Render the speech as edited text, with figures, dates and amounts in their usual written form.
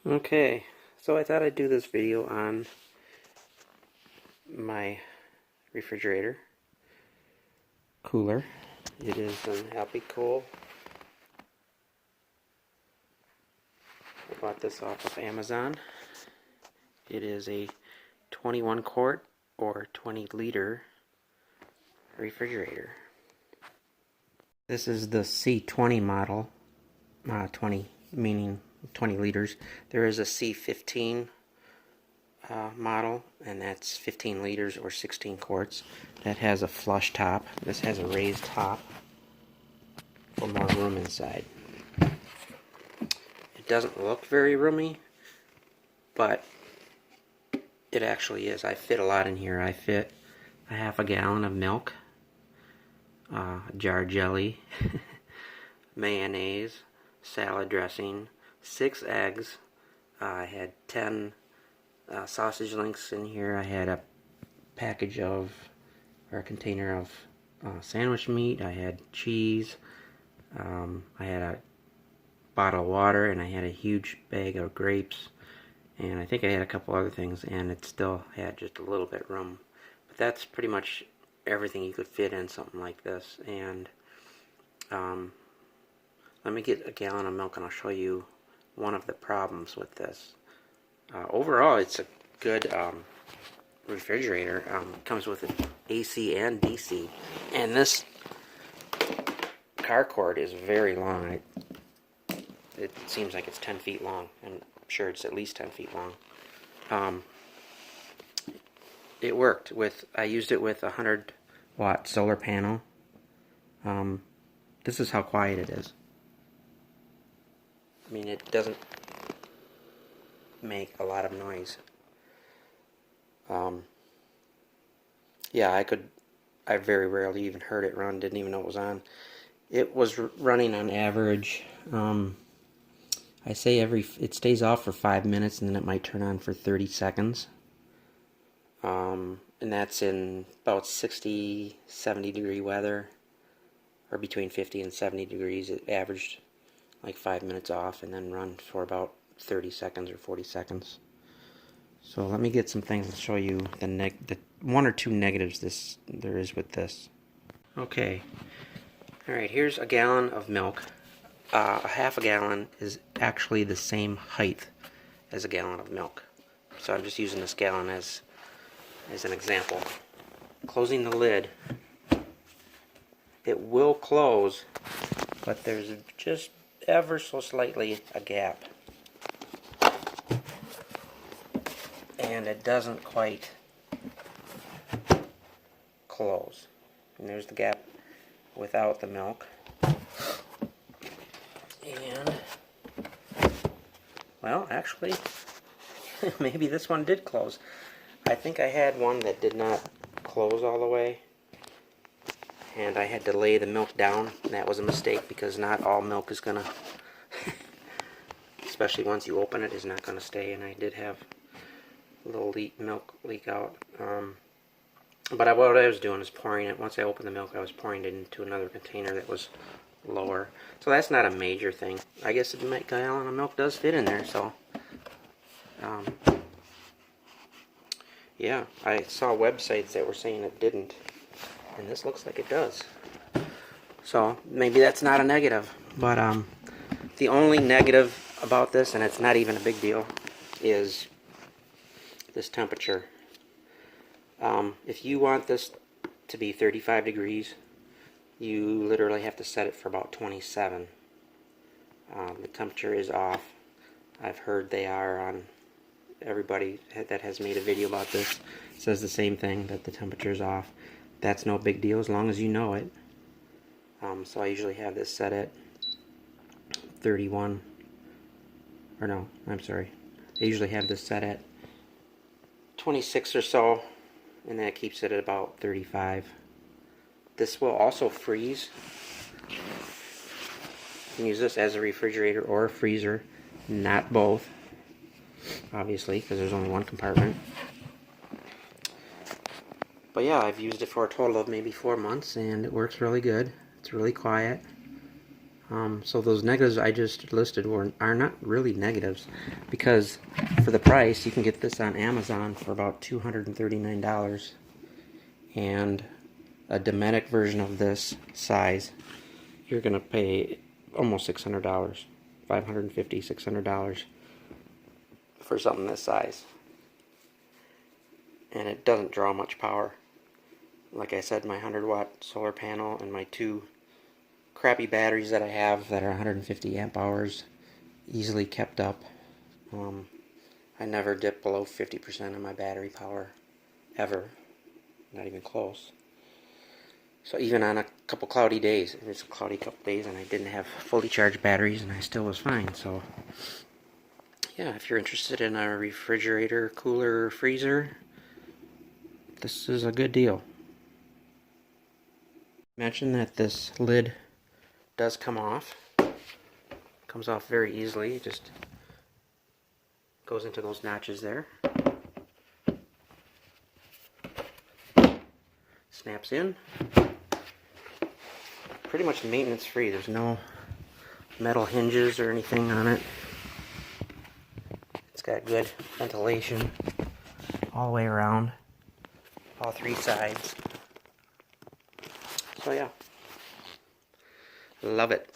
Okay, so I thought I'd do this video on my refrigerator cooler. It is an Alpicool. I bought this off of Amazon. It is a 21 quart or 20 liter refrigerator. This is the C20 model, 20 meaning 20 liters. There is a C15 model, and that's 15 liters or 16 quarts. That has a flush top. This has a raised top for more room inside. It doesn't look very roomy, but it actually is. I fit a lot in here. I fit a half a gallon of milk, a jar of jelly, mayonnaise, salad dressing, 6 eggs. I had 10 sausage links in here. I had a package of, or a container of sandwich meat. I had cheese. I had a bottle of water, and I had a huge bag of grapes. And I think I had a couple other things, and it still had just a little bit of room. But that's pretty much everything you could fit in something like this. And let me get a gallon of milk, and I'll show you one of the problems with this. Overall, it's a good refrigerator. It comes with an AC and DC. And this car cord is very long. It seems like it's 10 feet long, and I'm sure it's at least 10 feet long. It worked with, I used it with a 100-watt solar panel. This is how quiet it is. I mean, it doesn't make a lot of noise. Yeah, I very rarely even heard it run, didn't even know it was on. It was running on average, I say it stays off for 5 minutes, and then it might turn on for 30 seconds. And that's in about 60, 70 degree weather, or between 50 and 70 degrees. It averaged like 5 minutes off and then run for about 30 seconds or 40 seconds. So let me get some things to show you the one or two negatives there is with this. Okay, alright, here's a gallon of milk. A half a gallon is actually the same height as a gallon of milk. So I'm just using this gallon as an example. Closing the lid, it will close, but there's just ever so slightly a gap. And it doesn't quite close. And there's the gap without the milk. And, well, actually, maybe this one did close. I think I had one that did not close all the way, and I had to lay the milk down, and that was a mistake, because not all milk is gonna especially once you open it, is not gonna stay. And I did have a little milk leak out. But what I was doing is pouring it. Once I opened the milk, I was pouring it into another container that was lower. So that's not a major thing. I guess a gallon of milk does fit in there. So yeah, I saw websites that were saying it didn't, and this looks like it does. So maybe that's not a negative. But the only negative about this, and it's not even a big deal, is this temperature. If you want this to be 35 degrees, you literally have to set it for about 27. The temperature is off. I've heard they are on. Everybody that has made a video about this says the same thing, that the temperature is off. That's no big deal as long as you know it. So I usually have this set at 31, or no, I'm sorry. I usually have this set at 26 or so, and that keeps it at about 35. This will also freeze. You can use this as a refrigerator or a freezer, not both, obviously, because there's only one compartment. But yeah, I've used it for a total of maybe 4 months, and it works really good. It's really quiet. So those negatives I just listed are not really negatives, because for the price you can get this on Amazon for about $239, and a Dometic version of this size you're gonna pay almost $600, $550, $600 for something this size, and it doesn't draw much power. Like I said, my 100-watt solar panel and my two crappy batteries that I have that are 150 amp hours easily kept up. I never dip below 50% of my battery power ever, not even close. So even on a couple cloudy days, it's a cloudy couple days and I didn't have fully charged batteries and I still was fine. So yeah, if you're interested in a refrigerator, cooler, freezer, this is a good deal. Mention that this lid does come off. Comes off very easily. It just goes into those notches there. Snaps in. Pretty much maintenance free. There's no metal hinges or anything on it. It's got good ventilation all the way around, all three sides. So yeah, love it.